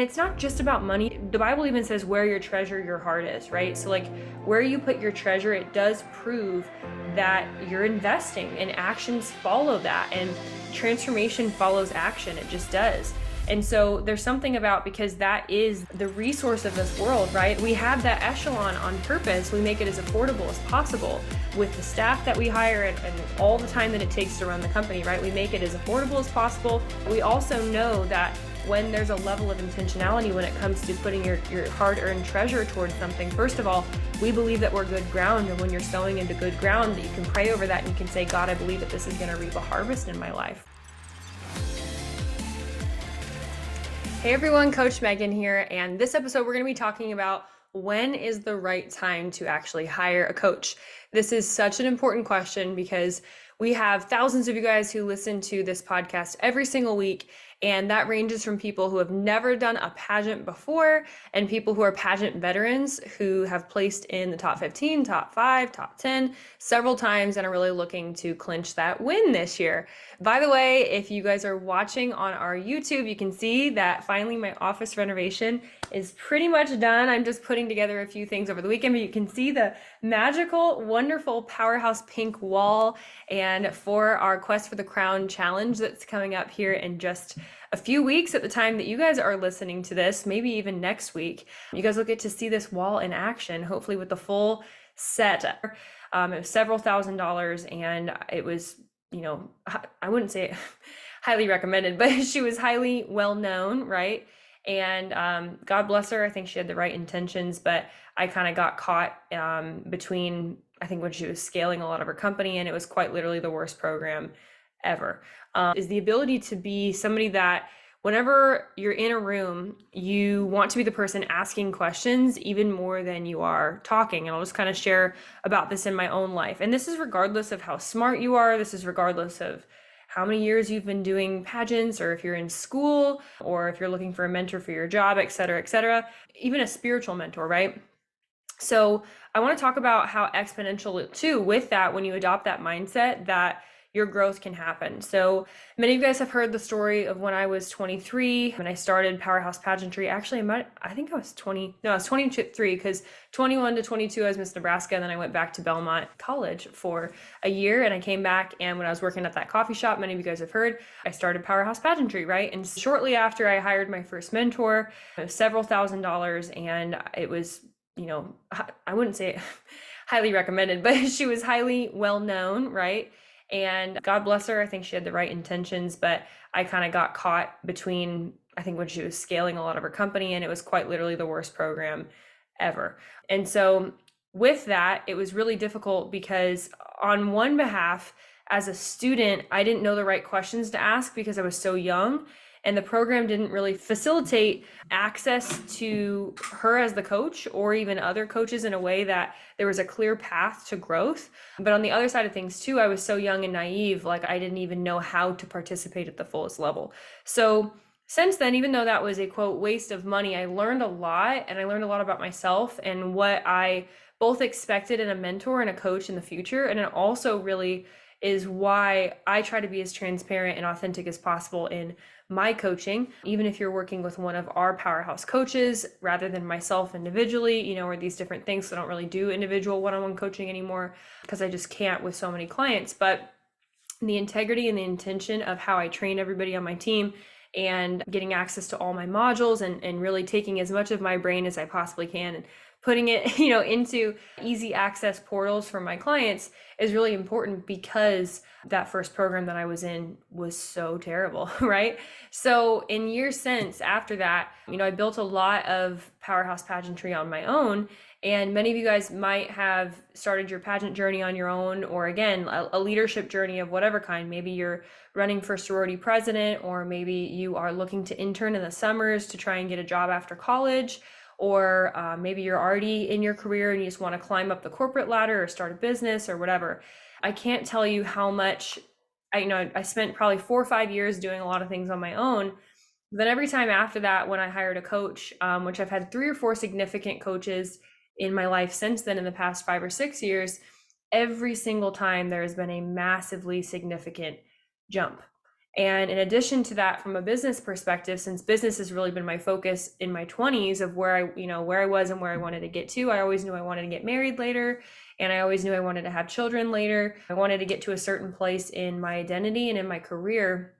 It's not just about money. The Bible even says where your treasure, your heart is, right? So like where you put your treasure, it does prove that you're investing, and actions follow that, and transformation follows action. It just does. And so there's something about, because that is the resource of this world, right? We have that echelon on purpose. We make it as affordable as possible with the staff that we hire and all the time that it takes to run the company, right? We make it as affordable as possible. We also know that when there's a level of intentionality when it comes to putting your hard-earned treasure towards something, first of all, we believe that we're good ground, and when you're sowing into good ground, that you can pray over that and you can say, God, I believe that this is going to reap a harvest in my life. Hey everyone, Coach Megan here, and this episode we're going to be talking about when is the right time to actually hire a coach. This is such an important question because we have thousands of you guys who listen to this podcast every single week, and that ranges from people who have never done a pageant before and people who are pageant veterans who have placed in the top 15, top 5, top 10 several times and are really looking to clinch that win this year. By the way, if you guys are watching on our YouTube, you can see that finally my office renovation is pretty much done. I'm just putting together a few things over the weekend, but you can see the magical, wonderful powerhouse pink wall. And for our Quest for the Crown challenge that's coming up here in just a few weeks at the time that you guys are listening to this, maybe even next week, you guys will get to see this wall in action, hopefully with the full set. It was several $1,000s, and it was, I wouldn't say highly recommended, but she was highly well known, right? And God bless her. I think she had the right intentions, but I kind of got caught between, I think, when she was scaling a lot of her company, and it was quite literally the worst program ever. Is the ability to be somebody that whenever you're in a room, you want to be the person asking questions even more than you are talking. And I'll just kind of share about this in my own life. And this is regardless of how smart you are. This is regardless of how many years you've been doing pageants, or if you're in school, or if you're looking for a mentor for your job, et cetera, even a spiritual mentor, right? So I want to talk about how exponential too with that, when you adopt that mindset, that your growth can happen. So many of you guys have heard the story of when I was 23, when I started Powerhouse Pageantry. Actually, I think I was 23, because 21 to 22, I was Miss Nebraska. And then I went back to Belmont College for a year, and I came back. And when I was working at that coffee shop, many of you guys have heard, I started Powerhouse Pageantry, right? And shortly after, I hired my first mentor. It was several $1,000s, and it was, I wouldn't say highly recommended, but she was highly well known, right? And God bless her. I think she had the right intentions, but I kind of got caught between, I think, when she was scaling a lot of her company, and it was quite literally the worst program ever. And so with that, it was really difficult because on one behalf, as a student, I didn't know the right questions to ask because I was so young. And the program didn't really facilitate access to her as the coach, or even other coaches, in a way that there was a clear path to growth. But on the other side of things too, I was so young and naive, like I didn't even know how to participate at the fullest level. So since then, even though that was a quote waste of money, I learned a lot, and I learned a lot about myself and what I both expected in a mentor and a coach in the future. And it also really is why I try to be as transparent and authentic as possible in my coaching, even if you're working with one of our powerhouse coaches rather than myself individually, or these different things. So I don't really do individual one-on-one coaching anymore because I just can't with so many clients. But the integrity and the intention of how I train everybody on my team, and getting access to all my modules, and really taking as much of my brain as I possibly can and putting it, into easy access portals for my clients is really important, because that first program that I was in was so terrible, right? So in years since after that, I built a lot of Powerhouse Pageantry on my own. And many of you guys might have started your pageant journey on your own, or again, a leadership journey of whatever kind. Maybe you're running for sorority president, or maybe you are looking to intern in the summers to try and get a job after college. Or maybe you're already in your career and you just want to climb up the corporate ladder or start a business or whatever. I can't tell you how much, I spent probably 4 or 5 years doing a lot of things on my own. Then every time after that, when I hired a coach, which I've had 3 or 4 significant coaches in my life since then in the past 5 or 6 years, every single time there has been a massively significant jump. And in addition to that, from a business perspective, since business has really been my focus in my 20s of where I was and where I wanted to get to, I always knew I wanted to get married later. And I always knew I wanted to have children later. I wanted to get to a certain place in my identity and in my career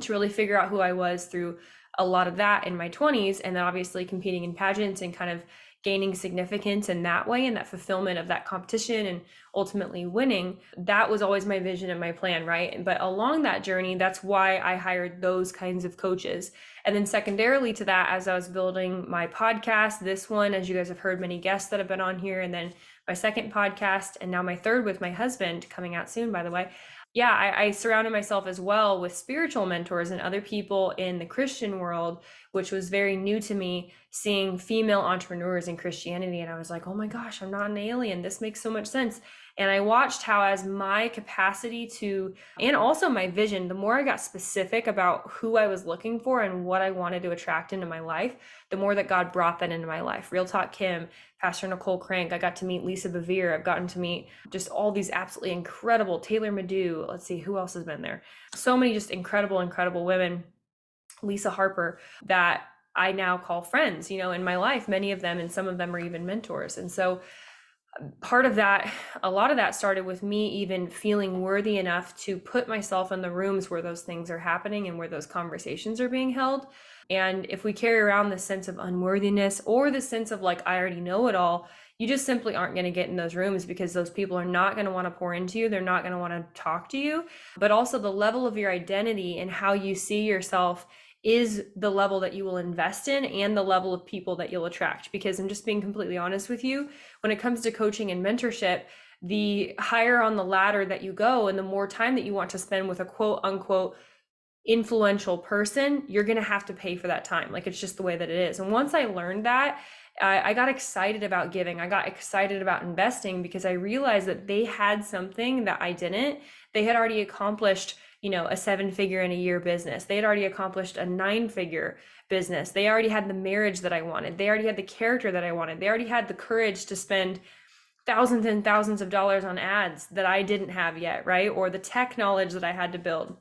to really figure out who I was through a lot of that in my 20s. And then obviously competing in pageants and kind of gaining significance in that way and that fulfillment of that competition and ultimately winning. That was always my vision and my plan, right? But along that journey, that's why I hired those kinds of coaches. And then secondarily to that, as I was building my podcast, this one, as you guys have heard many guests that have been on here, and then my second podcast, and now my third with my husband coming out soon, by the way. Yeah, I surrounded myself as well with spiritual mentors and other people in the Christian world, which was very new to me, seeing female entrepreneurs in Christianity. And I was like, oh my gosh, I'm not an alien. This makes so much sense. And I watched how, as my capacity to, and also my vision, the more I got specific about who I was looking for and what I wanted to attract into my life, the more that God brought that into my life. Real Talk Kim, Pastor Nicole Crank, I got to meet Lisa Bevere. I've gotten to meet just all these absolutely incredible, Taylor Madu. Let's see, who else has been there? So many just incredible women. Lisa Harper, that I now call friends, in my life, many of them, and some of them are even mentors. And so part of that, a lot of that started with me even feeling worthy enough to put myself in the rooms where those things are happening and where those conversations are being held. And if we carry around the sense of unworthiness or the sense of like, I already know it all, you just simply aren't going to get in those rooms, because those people are not going to want to pour into you. They're not going to want to talk to you. But also the level of your identity and how you see yourself is the level that you will invest in and the level of people that you'll attract. Because I'm just being completely honest with you, when it comes to coaching and mentorship, the higher on the ladder that you go and the more time that you want to spend with a quote unquote influential person, you're going to have to pay for that time. Like, it's just the way that it is. And once I learned that, I got excited about giving. I got excited about investing, because I realized that they had something that I didn't. They had already accomplished, a 7-figure in a year business. They had already accomplished a 9-figure business. They already had the marriage that I wanted. They already had the character that I wanted. They already had the courage to spend thousands and thousands of dollars on ads that I didn't have yet, right? Or the tech knowledge that I had to build.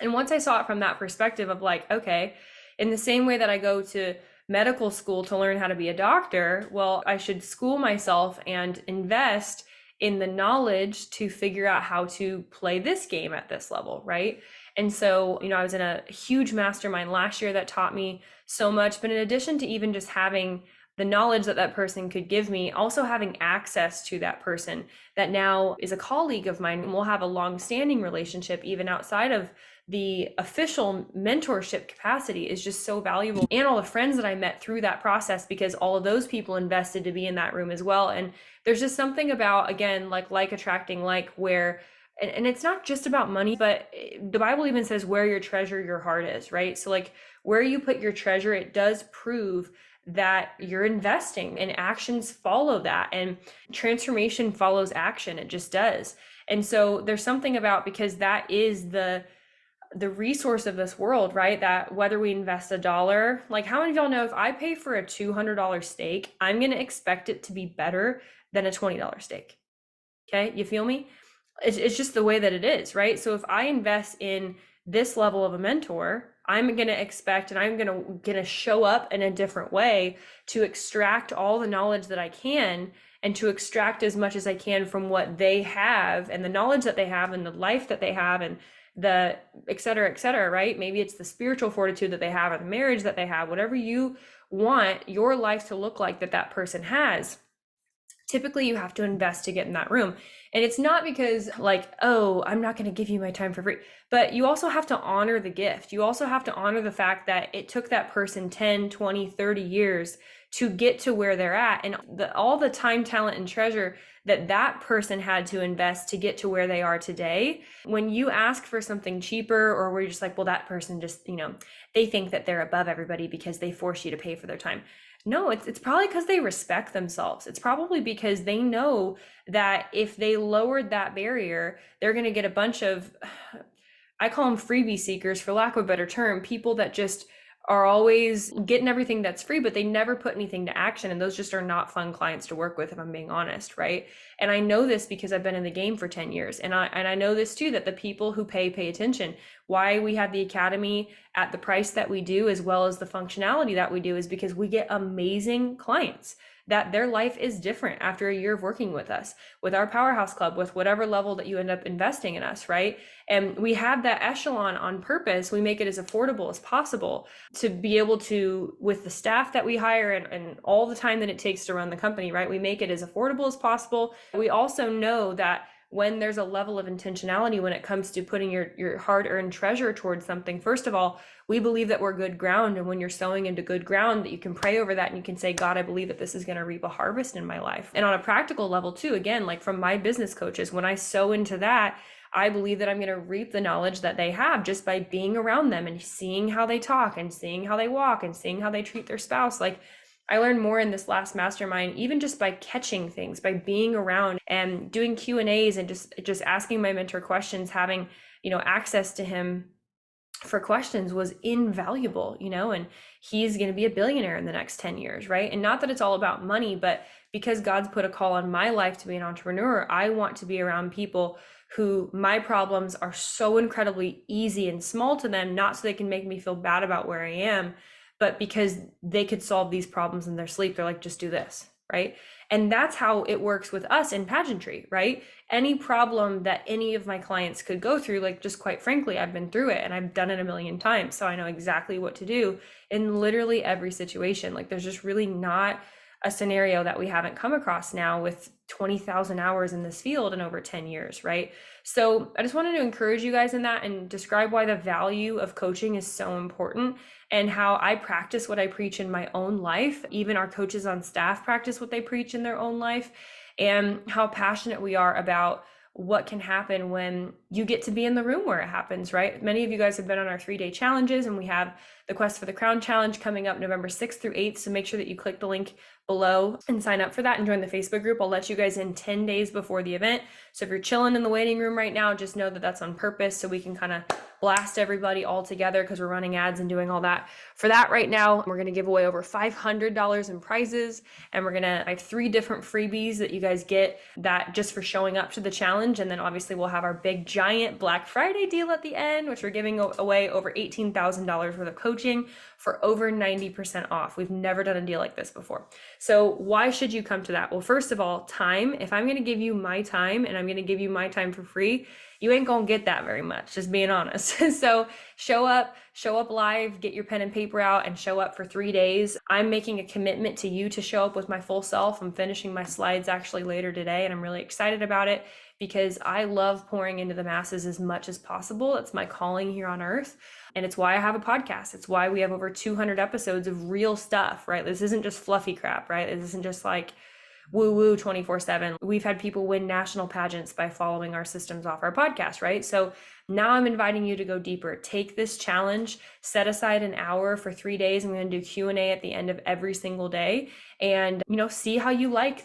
And once I saw it from that perspective of like, okay, in the same way that I go to medical school to learn how to be a doctor, well, I should school myself and invest in the knowledge to figure out how to play this game at this level, right? And so, I was in a huge mastermind last year that taught me so much. But in addition to even just having the knowledge that that person could give me, also having access to that person that now is a colleague of mine, and we'll have a long-standing relationship even outside of the official mentorship capacity, is just so valuable. And all the friends that I met through that process, because all of those people invested to be in that room as well. And there's just something about, again, like attracting like, where, and it's not just about money, but the Bible even says where your treasure, your heart is, right? So like where you put your treasure, it does prove that you're investing, and actions follow that, and transformation follows action. It just does. And so there's something about, because that is the resource of this world, right? That whether we invest $1, like how many of y'all know if I pay for a $200 steak, I'm going to expect it to be better than a $20 steak. Okay. You feel me? It's just the way that it is, right? So if I invest in this level of a mentor, I'm going to expect, and I'm going to show up in a different way to extract all the knowledge that I can, and to extract as much as I can from what they have and the knowledge that they have and the life that they have and the et cetera, right? Maybe it's the spiritual fortitude that they have, or the marriage that they have, whatever you want your life to look like that person has. Typically you have to invest to get in that room. And it's not because like, oh, I'm not going to give you my time for free, but you also have to honor the gift. You also have to honor the fact that it took that person 10, 20, 30 years to get to where they're at, and all the time, talent, and treasure that person had to invest to get to where they are today. When you ask for something cheaper, or where you're just like, well, that person just, they think that they're above everybody because they force you to pay for their time. No, it's probably because they respect themselves. It's probably because they know that if they lowered that barrier, they're going to get a bunch of, I call them freebie seekers, for lack of a better term, people that just are always getting everything that's free, but they never put anything to action. And those just are not fun clients to work with, if I'm being honest, right? And I know this because I've been in the game for 10 years. And I know this too, that the people who pay attention. why we have the academy at the price that we do, as well as the functionality that we do, is because we get amazing clients that their life is different after a year of working with us, with our Powerhouse Club, with whatever level that you end up investing in us, right? And we have that echelon on purpose. We make it as affordable as possible to be able to, with the staff that we hire and all the time that it takes to run the company, right? We make it as affordable as possible. We also know that when there's a level of intentionality when it comes to putting your hard-earned treasure towards something, first of all, we believe that we're good ground. And when you're sowing into good ground, that you can pray over that and you can say, God, I believe that this is going to reap a harvest in my life. And on a practical level too, again, like from my business coaches, when I sow into that, I believe that I'm going to reap the knowledge that they have just by being around them and seeing how they talk and seeing how they walk and seeing how they treat their spouse. Like, I learned more in this last mastermind, even just by catching things, by being around and doing Q&As and just asking my mentor questions, having, access to him for questions was invaluable, and he's going to be a billionaire in the next 10 years, right? And not that it's all about money, but because God's put a call on my life to be an entrepreneur, I want to be around people who my problems are so incredibly easy and small to them, not so they can make me feel bad about where I am, but because they could solve these problems in their sleep. They're like, just do this, right? And that's how it works with us in pageantry, right? Any problem that any of my clients could go through, like, just quite frankly, I've been through it and I've done it a million times. So I know exactly what to do in literally every situation. Like, there's just really not a scenario that we haven't come across now with 20,000 hours in this field in over 10 years, right? So I just wanted to encourage you guys in that and describe why the value of coaching is so important and how I practice what I preach in my own life. Even our coaches on staff practice what they preach in their own life, and how passionate we are about what can happen when you get to be in the room where it happens, right? Many of you guys have been on our 3-day challenges, and we have the Quest for the Crown Challenge coming up November 6th through 8th. So make sure that you click the link below and sign up for that and join the Facebook group. I'll let you guys in 10 days before the event. So if you're chilling in the waiting room right now, just know that that's on purpose so we can kind of blast everybody all together, because we're running ads and doing all that. For that right now, we're going to give away over $500 in prizes, and I have 3 different freebies that you guys get that just for showing up to the challenge. And then obviously we'll have our big giant Black Friday deal at the end, which we're giving away over $18,000 worth of coaching for over 90% off. We've never done a deal like this before. So why should you come to that? Well, first of all, time. If I'm going to give you my time and I'm going to give you my time for free, you ain't gonna get that very much, just being honest. So show up live, get your pen and paper out and show up for 3 days. I'm making a commitment to you to show up with my full self. I'm finishing my slides actually later today, and I'm really excited about it because I love pouring into the masses as much as possible. It's my calling here on earth. And it's why I have a podcast. It's why we have over 200 episodes of real stuff, right? This isn't just fluffy crap, right? This isn't just like woo-woo 24/7. We've had people win national pageants by following our systems off our podcast, right? So now I'm inviting you to go deeper. Take this challenge, set aside an hour for 3 days. I'm going to do Q&A at the end of every single day, and see how you like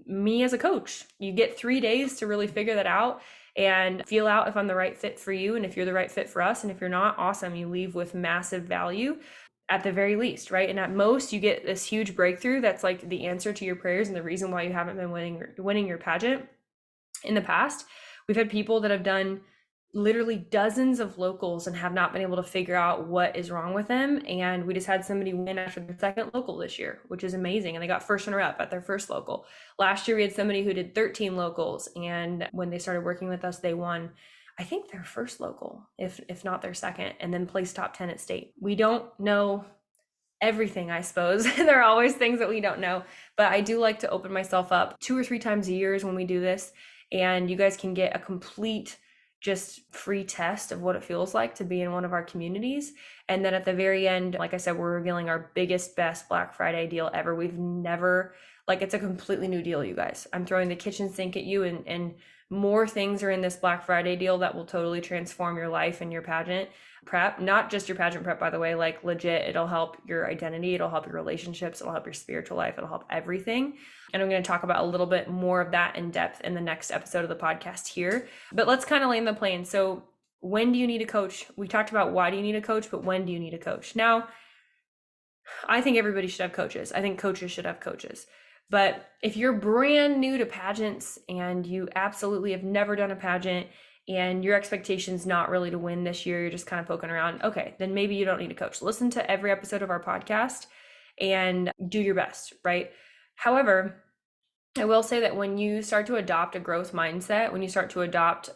me as a coach. You get 3 days to really figure that out and feel out if I'm the right fit for you and if you're the right fit for us. And if you're not, awesome, you leave with massive value at the very least, right? And at most, you get this huge breakthrough that's like the answer to your prayers and the reason why you haven't been winning your pageant in the past. We've had people that have done literally dozens of locals and have not been able to figure out what is wrong with them. And we just had somebody win after their second local this year, which is amazing. And they got first runner up at their first local. Last year, we had somebody who did 13 locals. And when they started working with us, they won, I think, their first local, if not their second, and then placed top 10 at state. We don't know everything, I suppose. There are always things that we don't know, but I do like to open myself up 2 or 3 times a year is when we do this. And you guys can get a complete just free test of what it feels like to be in one of our communities. And then at the very end, like I said, we're revealing our biggest, best Black Friday deal ever. We've never, it's a completely new deal, you guys. I'm throwing the kitchen sink at you, and more things are in this Black Friday deal that will totally transform your life and your pageant prep. Not just your pageant prep, by the way, like legit, it'll help your identity, it'll help your relationships, it'll help your spiritual life, it'll help everything. And I'm going to talk about a little bit more of that in depth in the next episode of the podcast here. But let's kind of land the plane. So when do you need a coach? We talked about why do you need a coach, but when do you need a coach? Now, I think everybody should have coaches. I think coaches should have coaches. But if you're brand new to pageants and you absolutely have never done a pageant and your expectation's not really to win this year, you're just kind of poking around, okay, then maybe you don't need a coach. Listen to every episode of our podcast and do your best, right? However, I will say that when you start to adopt a growth mindset, when you start to adopt,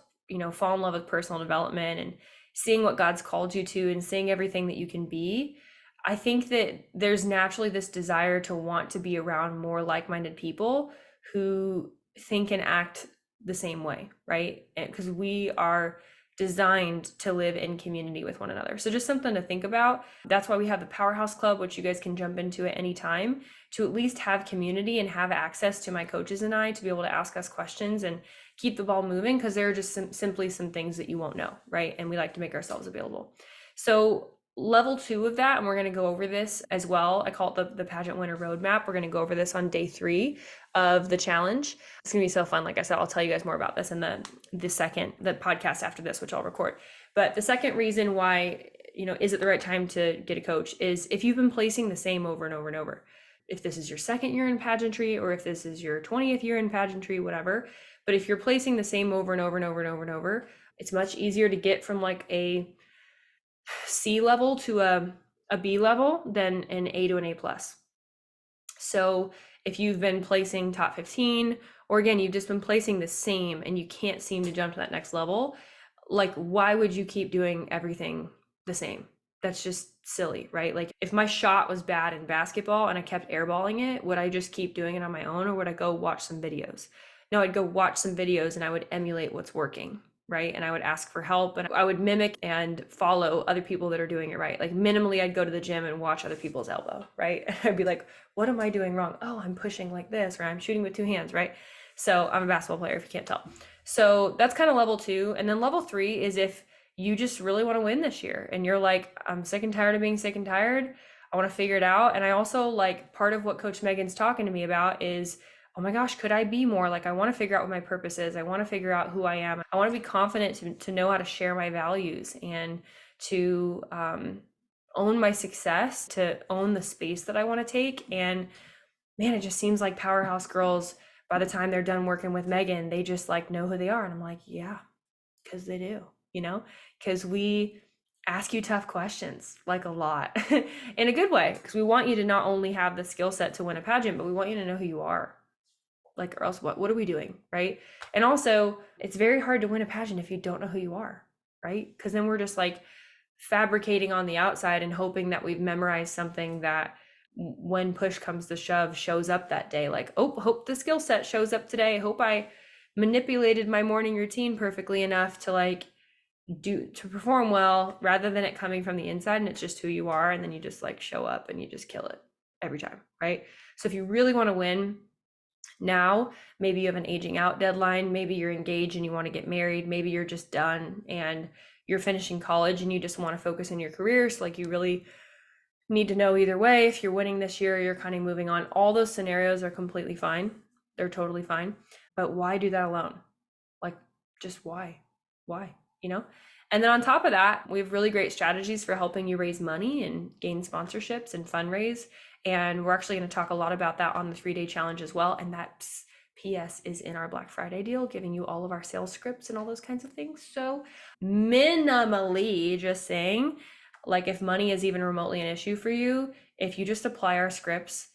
fall in love with personal development and seeing what God's called you to and seeing everything that you can be, I think that there's naturally this desire to want to be around more like-minded people who think and act the same way, right? Because we are designed to live in community with one another. So just something to think about. That's why we have the Powerhouse Club, which you guys can jump into at any time, to at least have community and have access to my coaches and I to be able to ask us questions and keep the ball moving, because there are just simply some things that you won't know, right? And we like to make ourselves available. So level 2 of that, and we're going to go over this as well. I call it the Pageant Winner Roadmap. We're going to go over this on day 3 of the challenge. It's going to be so fun. Like I said, I'll tell you guys more about this in the podcast after this, which I'll record. But the second reason why, is it the right time to get a coach is if you've been placing the same over and over and over. If this is your second year in pageantry, or if this is your 20th year in pageantry, whatever. But if you're placing the same over and over and over and over and over, it's much easier to get from like a C level to a B level than an A to an A plus. So if you've been placing top 15, or again, you've just been placing the same and you can't seem to jump to that next level, like, why would you keep doing everything the same? That's just silly, right? Like, if my shot was bad in basketball and I kept airballing it, would I just keep doing it on my own, or would I go watch some videos? No, I'd go watch some videos and I would emulate what's working, right? And I would ask for help, and I would mimic and follow other people that are doing it right. Like, minimally, I'd go to the gym and watch other people's elbow, right? And I'd be like, what am I doing wrong? Oh, I'm pushing like this, or I'm shooting with 2 hands, right? So I'm a basketball player, if you can't tell. So that's kind of level 2. And then level 3 is if you just really want to win this year and you're like, I'm sick and tired of being sick and tired. I want to figure it out. And I also, like, part of what Coach Megan's talking to me about is, oh my gosh, could I be more? Like, I want to figure out what my purpose is. I want to figure out who I am. I want to be confident to know how to share my values and to own my success, to own the space that I want to take. And man, it just seems like Powerhouse Girls, by the time they're done working with Megan, they just like know who they are. And I'm like, yeah, because they do, because we ask you tough questions, like, a lot in a good way, because we want you to not only have the skill set to win a pageant, but we want you to know who you are. Like, or else what are we doing, right? And also, it's very hard to win a pageant if you don't know who you are, right? Because then we're just like fabricating on the outside and hoping that we've memorized something that when push comes to shove shows up that day. Like, oh, hope the skill set shows up today. Hope I manipulated my morning routine perfectly enough to perform well, rather than it coming from the inside and it's just who you are. And then you just like show up and you just kill it every time, right? So if you really want to win now, maybe you have an aging out deadline, maybe you're engaged and you want to get married, maybe you're just done and you're finishing college and you just want to focus on your career. So like, you really need to know either way, if you're winning this year, you're kind of moving on. All those scenarios are completely fine. They're totally fine. But why do that alone? Like, just why? And then on top of that, we have really great strategies for helping you raise money and gain sponsorships and fundraise. And we're actually going to talk a lot about that on the 3-day challenge as well. And that PS is in our Black Friday deal, giving you all of our sales scripts and all those kinds of things. So minimally, just saying, like, if money is even remotely an issue for you, if you just apply our scripts,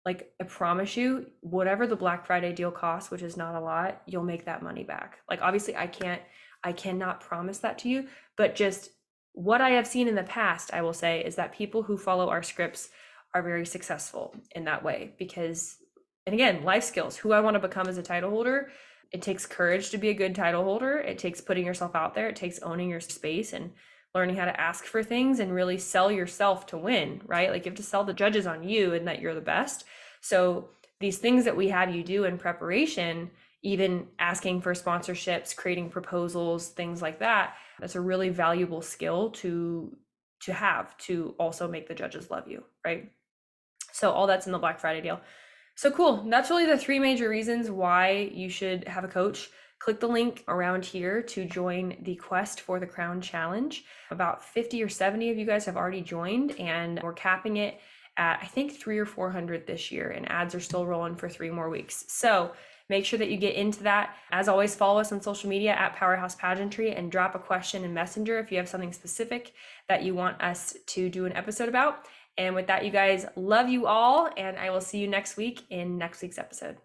like, I promise you, whatever the Black Friday deal costs, which is not a lot, you'll make that money back. Like, obviously I cannot promise that to you, but just what I have seen in the past, I will say, is that people who follow our scripts are very successful in that way. Because, and again, life skills, who I want to become as a title holder, it takes courage to be a good title holder. It takes putting yourself out there. It takes owning your space and learning how to ask for things and really sell yourself to win, right? Like, you have to sell the judges on you and that you're the best. So these things that we have you do in preparation, even asking for sponsorships, creating proposals, things like that, that's a really valuable skill to have to also make the judges love you, right? So all that's in the Black Friday deal. So cool. That's really the 3 major reasons why you should have a coach. Click the link around here to join the Quest for the Crown Challenge. About 50 or 70 of you guys have already joined, and we're capping it at, I think, 300 or 400 this year, and ads are still rolling for 3 more weeks. So make sure that you get into that. As always, follow us on social media at Powerhouse Pageantry and drop a question in Messenger if you have something specific that you want us to do an episode about. And with that, you guys, love you all, and I will see you next week in next week's episode.